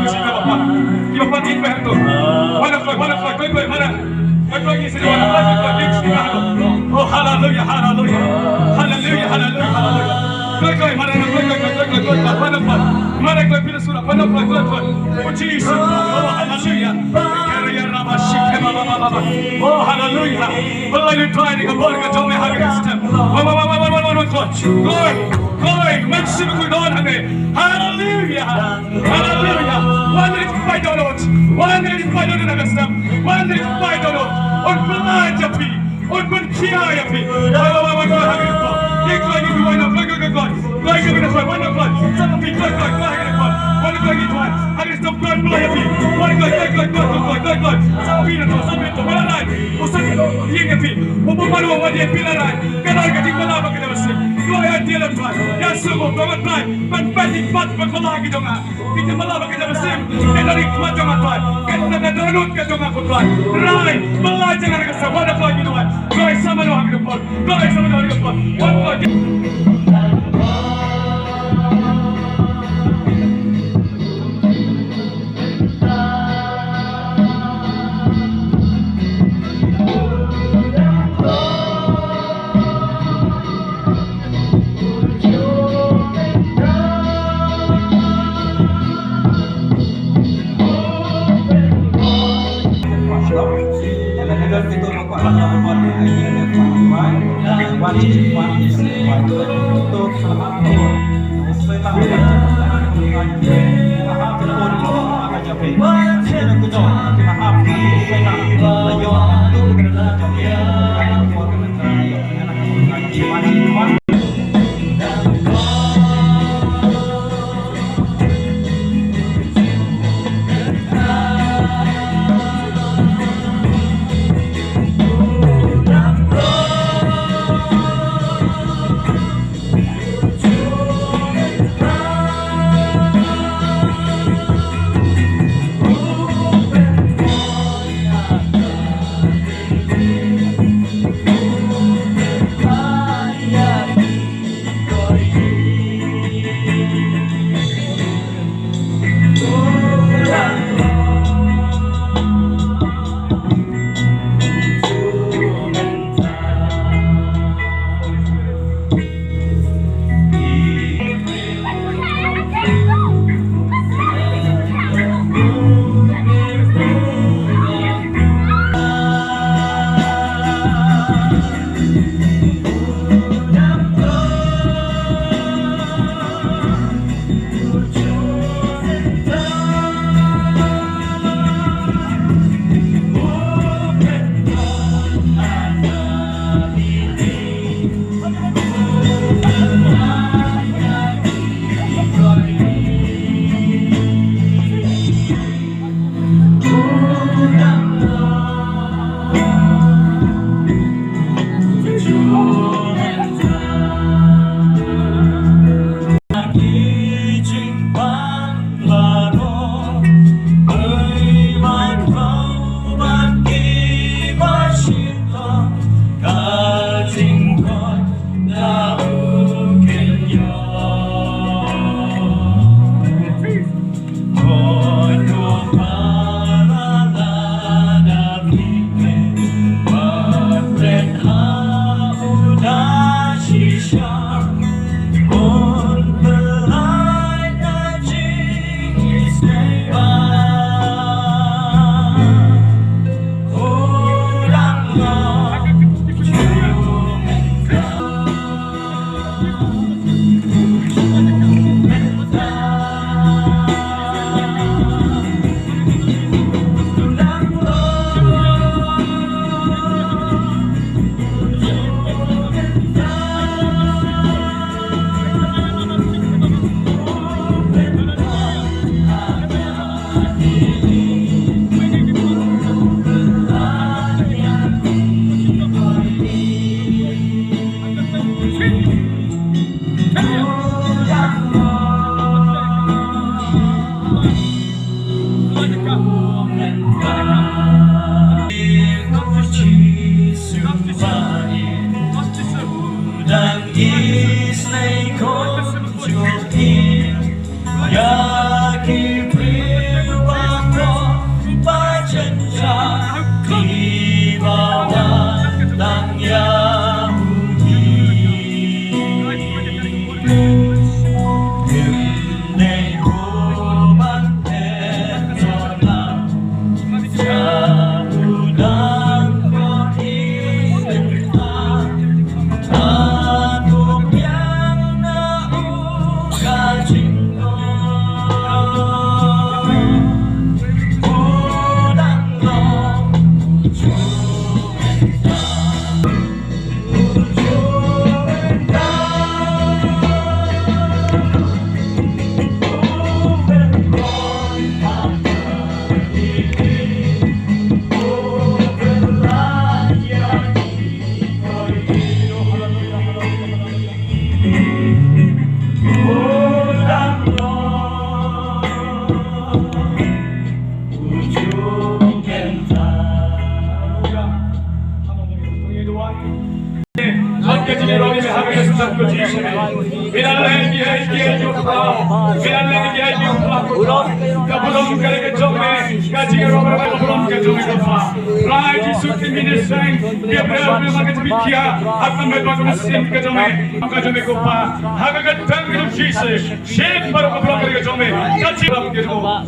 puji ka Bapa. Di Bapa tinpeh tu. Mana koi mana. Koi ngisi di mana koi ngisi di mana. Oh hallelujah hallelujah. Hallelujah hallelujah hallelujah. Koi mana mana koi pilih surah mana koi. Puji Yesus. Oh hallelujah. Ya Rabba shikhe baba. Oh hallelujah. Wallahi ni try ni kabor ka jome ha Kristus. Glory, mensen we goed aan hangen. Hallelujah, hallelujah. Wanneer ik bij dood, wanneer ik bij dood naar stem, wanneer ik bij dood, ontbelaat je pie, ontbelaat je pie. Ik ga niet doen, ik ga niet doen. Like I'm gonna one o'clock, some of you like one o'clock is one. I just don't play me. One o'clock. Some people, one night. Or something, you can be. Who what you feel like? Can I get you love again? Go ahead, deal of time. Yes, so go on time. But betting but Malaki don't have. Did you love again? And I think much on my time. Get the get on my foot line. Right, Malaki and I said, what o'clock you know what? Go ahead, someone who have to put. Go ahead, someone who have to put. 1 o'clock.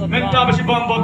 Mentar